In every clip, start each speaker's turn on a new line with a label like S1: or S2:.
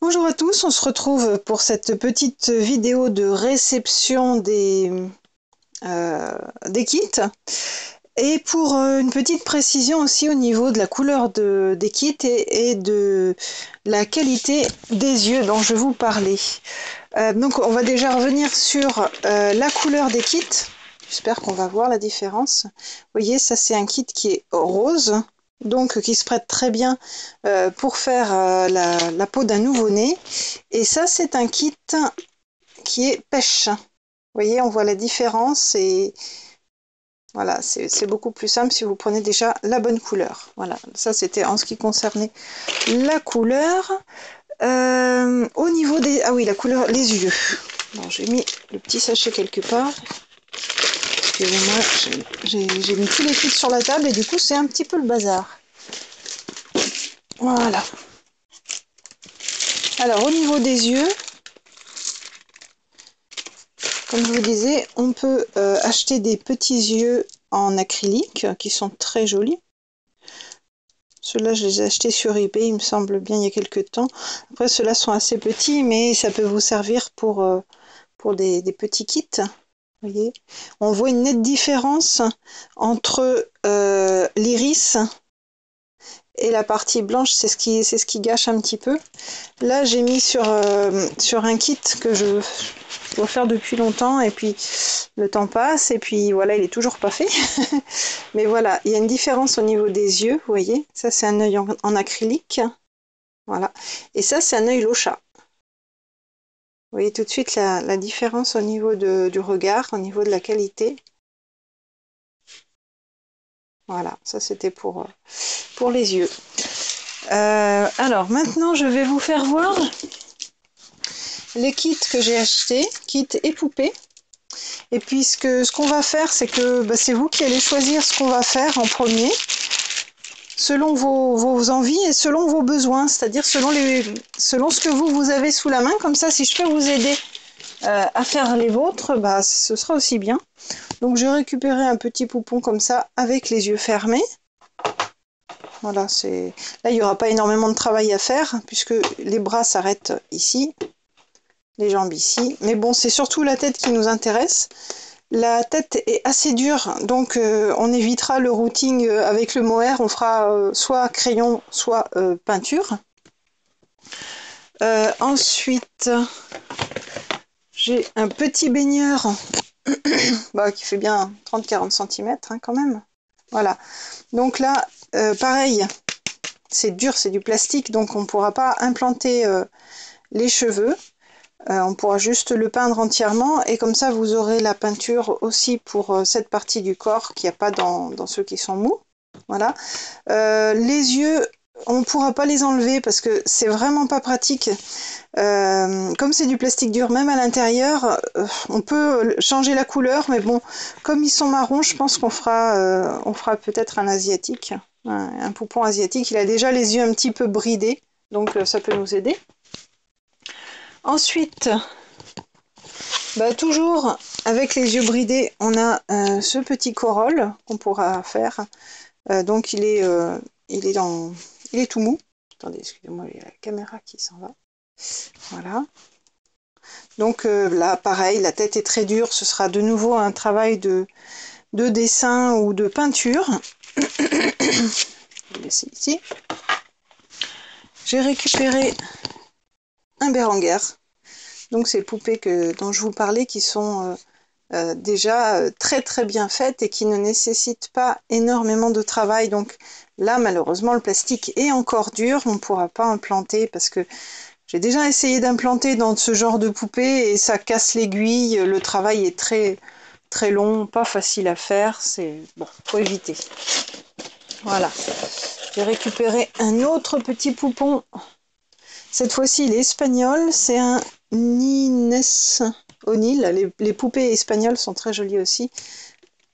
S1: Bonjour à tous, on se retrouve pour cette petite vidéo de réception des kits et pour une petite précision aussi au niveau de la couleur des kits et de la qualité des yeux dont je vous parlais. Donc on va déjà revenir sur la couleur des kits. J'espère qu'on va voir la différence. Vous voyez, ça c'est un kit qui est rose, donc qui se prête très bien pour faire la peau d'un nouveau-né. Et ça c'est un kit qui est pêche. Vous voyez, on voit la différence et voilà, c'est beaucoup plus simple si vous prenez déjà la bonne couleur. Voilà, ça c'était en ce qui concernait la couleur. Au niveau des... Ah oui, la couleur, les yeux. Bon, j'ai mis le petit sachet quelque part. Excusez-moi, j'ai mis tous les kits sur la table et du coup c'est un petit peu le bazar. Voilà. Alors au niveau des yeux, comme je vous disais, on peut acheter des petits yeux en acrylique qui sont très jolis. Ceux-là, je les ai achetés sur eBay, il me semble bien, il y a quelques temps. Après, ceux-là sont assez petits, mais ça peut vous servir pour des petits kits. Vous voyez, on voit une nette différence entre l'iris et la partie blanche, c'est ce qui gâche un petit peu. Là, j'ai mis sur un kit que je dois faire depuis longtemps, et puis le temps passe, et puis voilà, il est toujours pas fait. Mais voilà, il y a une différence au niveau des yeux, vous voyez. Ça, c'est un œil en acrylique. Voilà. Et ça, c'est un œil Locha. Vous voyez tout de suite la différence au niveau du regard, au niveau de la qualité. Voilà, ça c'était pour les yeux. Alors maintenant, je vais vous faire voir les kits que j'ai achetés, kits et poupées. Et puis ce qu'on va faire, c'est que c'est vous qui allez choisir ce qu'on va faire en premier, selon vos envies et selon vos besoins, c'est-à-dire selon ce que vous avez sous la main. Comme ça, si je peux vous aider à faire les vôtres, ce sera aussi bien. Donc j'ai récupéré un petit poupon comme ça avec les yeux fermés. Voilà, là il n'y aura pas énormément de travail à faire puisque les bras s'arrêtent ici, les jambes ici. Mais bon, c'est surtout la tête qui nous intéresse. La tête est assez dure, donc on évitera le routing avec le mohair. On fera soit crayon, soit peinture. Ensuite, j'ai un petit baigneur qui fait bien 30-40 cm quand même. Voilà. Donc là, pareil, c'est dur, c'est du plastique, donc on ne pourra pas implanter les cheveux. On pourra juste le peindre entièrement et comme ça vous aurez la peinture aussi pour cette partie du corps qu'il n'y a pas dans ceux qui sont mous. Voilà. Les yeux, on ne pourra pas les enlever parce que c'est vraiment pas pratique. Comme c'est du plastique dur, même à l'intérieur, on peut changer la couleur, mais bon, comme ils sont marrons, je pense qu'on fera peut-être un asiatique, un poupon asiatique. Il a déjà les yeux un petit peu bridés, donc ça peut nous aider. Ensuite, toujours avec les yeux bridés, on a ce petit corolle qu'on pourra faire. Donc il est tout mou. Attendez, excusez-moi, il y a la caméra qui s'en va. Voilà. Donc là, pareil, la tête est très dure. Ce sera de nouveau un travail de dessin ou de peinture. Je vais laisser ici. J'ai récupéré un Bérenguer. Donc ces poupées dont je vous parlais qui sont déjà très très bien faites et qui ne nécessitent pas énormément de travail. Donc là, malheureusement, le plastique est encore dur. On ne pourra pas implanter parce que j'ai déjà essayé d'implanter dans ce genre de poupée et ça casse l'aiguille. Le travail est très très long, pas facile à faire. C'est bon, faut éviter. Voilà. J'ai récupéré un autre petit poupon. Cette fois-ci, il est espagnol. C'est un Nines O'Neill. Les poupées espagnoles sont très jolies aussi.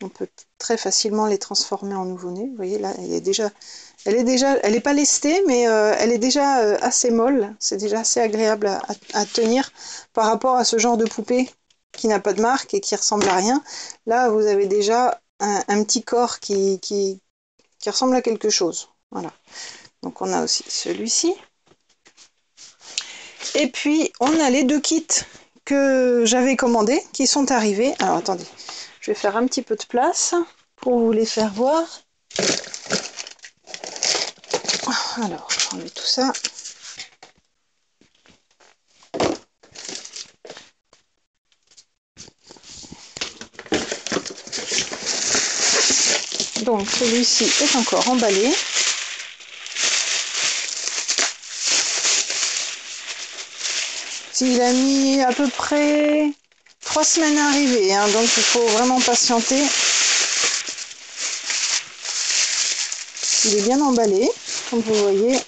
S1: On peut très facilement les transformer en nouveau-né. Vous voyez là, elle est pas lestée, mais elle est déjà assez molle. C'est déjà assez agréable à tenir par rapport à ce genre de poupée qui n'a pas de marque et qui ressemble à rien. Là, vous avez déjà un petit corps qui ressemble à quelque chose. Voilà. Donc on a aussi celui-ci. Et puis, on a les 2 kits que j'avais commandés qui sont arrivés. Alors, attendez, je vais faire un petit peu de place pour vous les faire voir. Alors, je vais enlever tout ça. Donc, celui-ci est encore emballé. Il a mis à peu près 3 semaines à arriver, hein, donc il faut vraiment patienter. Il est bien emballé, comme vous voyez,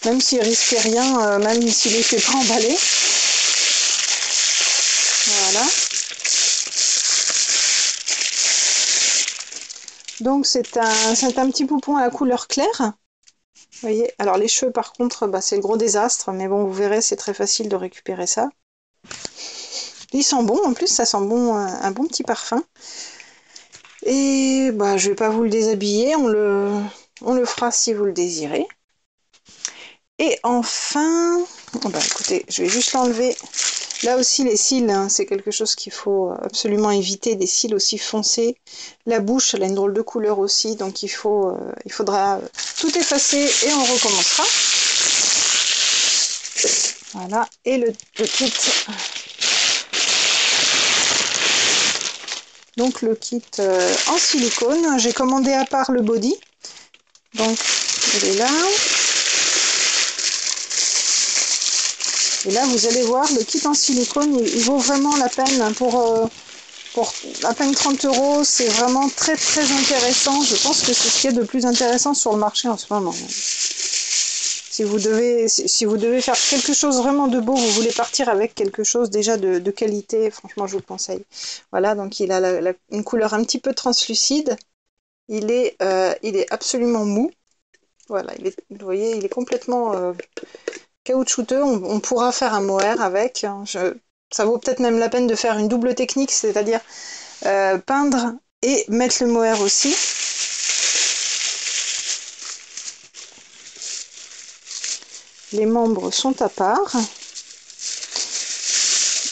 S1: même s'il risque rien, même s'il n'est pas emballé. Voilà. Donc c'est un petit poupon à la couleur claire. Vous voyez, alors les cheveux par contre, bah, c'est le gros désastre, mais bon, vous verrez, c'est très facile de récupérer ça. Il sent bon, en plus, ça sent bon, un bon petit parfum. Et bah, je vais pas vous le déshabiller, on le fera si vous le désirez. Et enfin, bah, écoutez, je vais juste l'enlever. Là aussi, les cils, hein, c'est quelque chose qu'il faut absolument éviter, des cils aussi foncés. La bouche, elle a une drôle de couleur aussi, donc il faudra tout effacer et on recommencera. Voilà, et le kit. Donc le kit en silicone, j'ai commandé à part le body. Donc il est là. Et là, vous allez voir, le kit en silicone, il vaut vraiment la peine pour à peine 30 €. C'est vraiment très très intéressant. Je pense que c'est ce qu'il y a de plus intéressant sur le marché en ce moment. Si vous devez faire quelque chose vraiment de beau, vous voulez partir avec quelque chose déjà de qualité, franchement, je vous le conseille. Voilà, donc il a une couleur un petit peu translucide. Il est absolument mou. Voilà, vous voyez, il est complètement caoutchouteux. On pourra faire un mohair avec. Ça vaut peut-être même la peine de faire une double technique, c'est-à-dire peindre et mettre le mohair aussi. Les membres sont à part.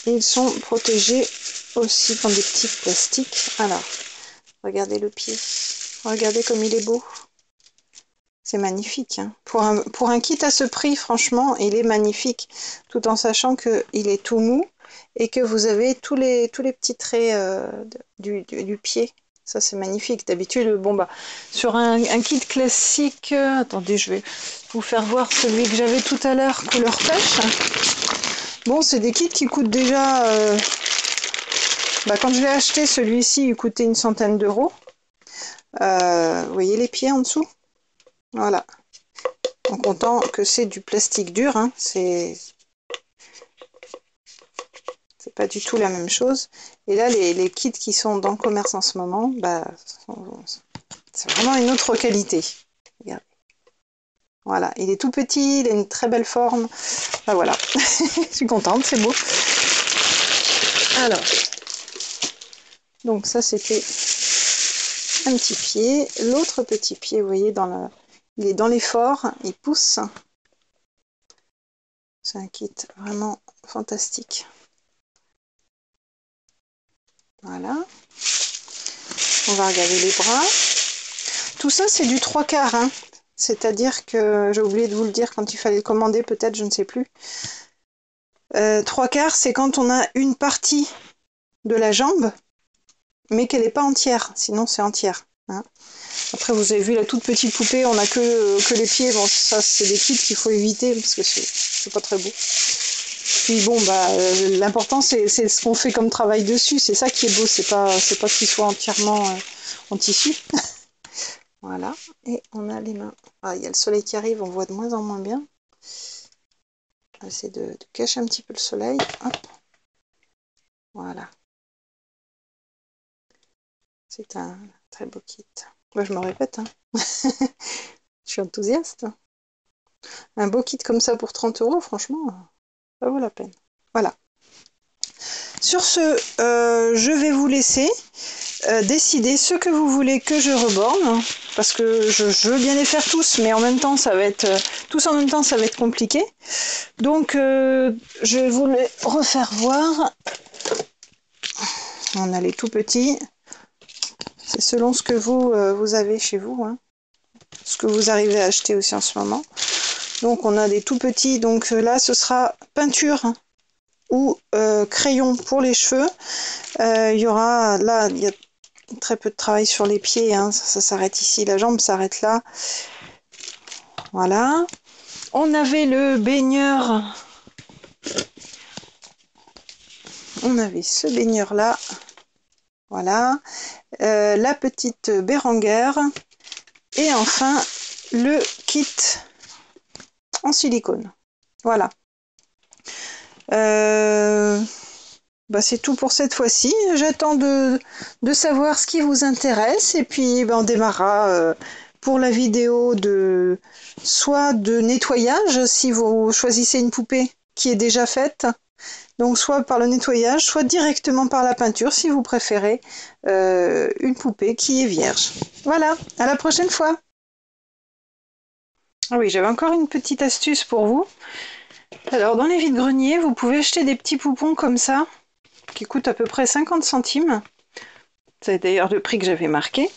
S1: Et ils sont protégés aussi par des petits plastiques. Alors, regardez le pied. Regardez comme il est beau. C'est magnifique. Hein. Pour un kit à ce prix, franchement, il est magnifique. Tout en sachant qu'il est tout mou et que vous avez tous les petits traits du pied. Ça, c'est magnifique. D'habitude, bon, bah, sur un kit classique... attendez, je vais vous faire voir celui que j'avais tout à l'heure, couleur pêche. Bon, c'est des kits qui coûtent déjà... quand je l'ai acheté, celui-ci, il coûtait une centaine d'euros. Vous voyez les pieds en dessous? Voilà. En comptant que c'est du plastique dur, hein, c'est pas du tout la même chose. Et là, les kits qui sont dans le commerce en ce moment, bah, c'est vraiment une autre qualité. Regardez. Voilà, il est tout petit, il a une très belle forme. Bah, voilà, je suis contente, c'est beau. Alors, donc ça c'était un petit pied. L'autre petit pied, vous voyez, il est dans l'effort, il pousse. C'est un kit vraiment fantastique. Voilà. On va regarder les bras. Tout ça, c'est du 3/4. Hein. C'est-à-dire que, j'ai oublié de vous le dire quand il fallait le commander, peut-être, je ne sais plus. 3/4, c'est quand on a une partie de la jambe, mais qu'elle n'est pas entière. Sinon, c'est entière. Hein. Après, vous avez vu la toute petite poupée, on n'a que les pieds. Bon, ça, c'est des kits qu'il faut éviter parce que c'est pas très beau. Puis bon, bah, l'important, c'est ce qu'on fait comme travail dessus. C'est ça qui est beau, c'est pas qu'il soit entièrement en tissu. Voilà. Et on a les mains. Ah, il y a le soleil qui arrive, on voit de moins en moins bien. On va essayer de cacher un petit peu le soleil. Hop. Voilà. C'est un très beau kit. Moi, je me répète, hein. Je suis enthousiaste. Un beau kit comme ça pour 30 €, franchement, ça vaut la peine. Voilà. Sur ce, je vais vous laisser décider ce que vous voulez que je reborne, parce que je veux bien les faire tous, mais en même temps, ça va être tous en même temps, ça va être compliqué. Donc, je vais vous les refaire voir. On a les tout petits. C'est selon ce que vous avez chez vous, hein, ce que vous arrivez à acheter aussi en ce moment. Donc, on a des tout petits. Donc là, ce sera peinture ou crayon pour les cheveux. Il y aura, là, il y a très peu de travail sur les pieds, hein, ça s'arrête ici, la jambe s'arrête là. Voilà. On avait le baigneur. On avait ce baigneur là. Voilà. La petite bérengère. Et enfin, le kit en silicone. Voilà. C'est tout pour cette fois-ci. J'attends de savoir ce qui vous intéresse. Et puis, on démarrera pour la vidéo soit de nettoyage, si vous choisissez une poupée qui est déjà faite. Donc, soit par le nettoyage, soit directement par la peinture, si vous préférez une poupée qui est vierge. Voilà, à la prochaine fois. Ah oui, j'avais encore une petite astuce pour vous. Alors, dans les vides-greniers, vous pouvez acheter des petits poupons comme ça, qui coûtent à peu près 50 centimes. C'est d'ailleurs le prix que j'avais marqué.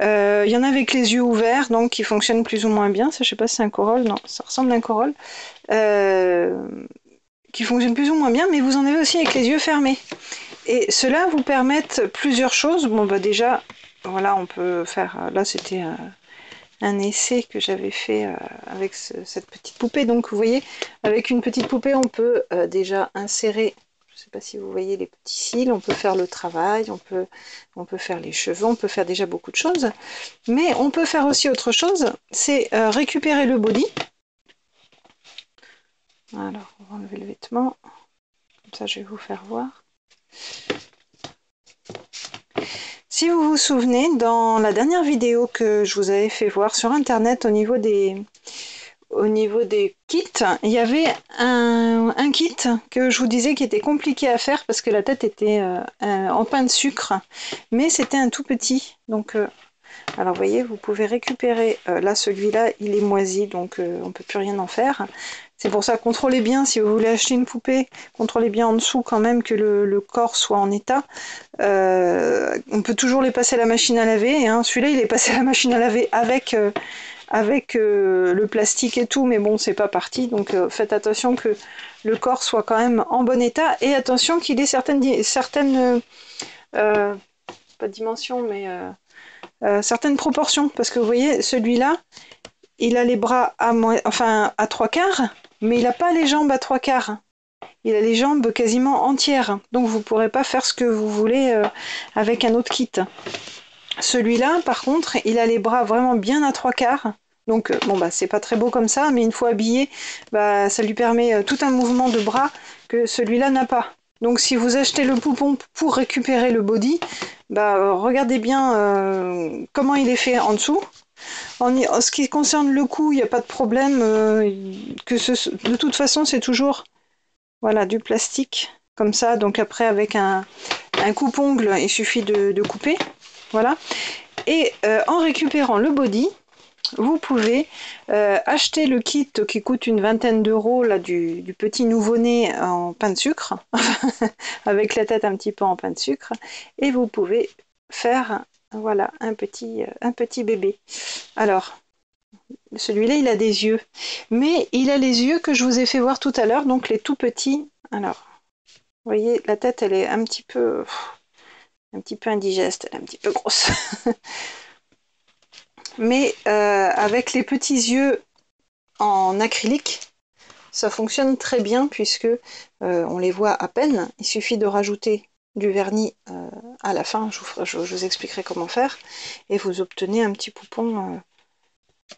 S1: Il y en a avec les yeux ouverts, donc qui fonctionnent plus ou moins bien. Ça, je sais pas si c'est un Corolle. Non, ça ressemble à un Corolle. Qui fonctionnent plus ou moins bien, mais vous en avez aussi avec les yeux fermés. Et cela vous permettent plusieurs choses. Bon, déjà, voilà, on peut faire... Là, c'était un essai que j'avais fait avec cette petite poupée. Donc, vous voyez, avec une petite poupée, on peut déjà insérer... Je ne sais pas si vous voyez les petits cils, on peut faire le travail, on peut faire les cheveux, on peut faire déjà beaucoup de choses. Mais on peut faire aussi autre chose, c'est récupérer le body. Alors, on va enlever le vêtement. Comme ça, je vais vous faire voir. Si vous vous souvenez, dans la dernière vidéo que je vous avais fait voir sur Internet au niveau des kits, il y avait un kit que je vous disais qui était compliqué à faire parce que la tête était en pain de sucre, mais c'était un tout petit. Donc, alors vous voyez, vous pouvez récupérer, là celui-là il est moisi, donc on ne peut plus rien en faire. C'est pour ça, contrôlez bien, si vous voulez acheter une poupée, contrôlez bien en dessous quand même que le corps soit en état. On peut toujours les passer à la machine à laver, hein. Celui-là il est passé à la machine à laver avec le plastique et tout, mais bon, c'est pas parti, donc faites attention que le corps soit quand même en bon état, et attention qu'il ait certaines pas dimensions, mais certaines proportions, parce que vous voyez, celui-là, il a les bras à trois quarts, mais il n'a pas les jambes à trois quarts. Il a les jambes quasiment entières, donc vous ne pourrez pas faire ce que vous voulez avec un autre kit. Celui-là, par contre, il a les bras vraiment bien à trois quarts. Donc, c'est pas très beau comme ça, mais une fois habillé, ça lui permet tout un mouvement de bras que celui-là n'a pas. Donc, si vous achetez le poupon pour récupérer le body, regardez bien comment il est fait en dessous. En ce qui concerne le cou, il n'y a pas de problème. De toute façon, c'est toujours du plastique comme ça. Donc après, avec un coupe-ongle, il suffit de couper. Voilà. Et en récupérant le body, vous pouvez acheter le kit qui coûte une vingtaine d'euros du petit nouveau-né en pain de sucre, avec la tête un petit peu en pain de sucre, et vous pouvez faire un petit bébé. Alors, celui-là, il a des yeux, mais il a les yeux que je vous ai fait voir tout à l'heure, donc les tout petits. Alors, vous voyez, la tête, elle est un petit peu indigeste, elle est un petit peu grosse. Mais avec les petits yeux en acrylique, ça fonctionne très bien puisque on les voit à peine. Il suffit de rajouter du vernis à la fin, je vous expliquerai comment faire, et vous obtenez un petit poupon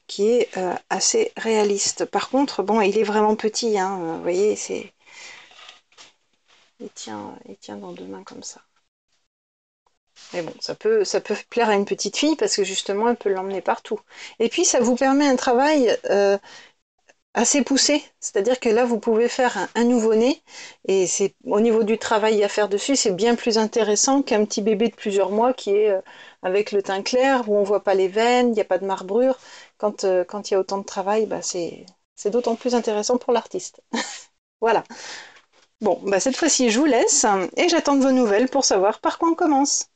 S1: qui est assez réaliste. Par contre, il est vraiment petit, hein, vous voyez, il tient dans deux mains comme ça. Mais bon, ça peut plaire à une petite fille parce que justement, elle peut l'emmener partout. Et puis, ça vous permet un travail assez poussé. C'est-à-dire que là, vous pouvez faire un nouveau-né et c'est au niveau du travail à faire dessus, c'est bien plus intéressant qu'un petit bébé de plusieurs mois qui est avec le teint clair, où on voit pas les veines, il n'y a pas de marbrure. Quand il y a autant de travail, c'est d'autant plus intéressant pour l'artiste. Voilà. Bon, bah cette fois-ci, je vous laisse et j'attends de vos nouvelles pour savoir par quoi on commence.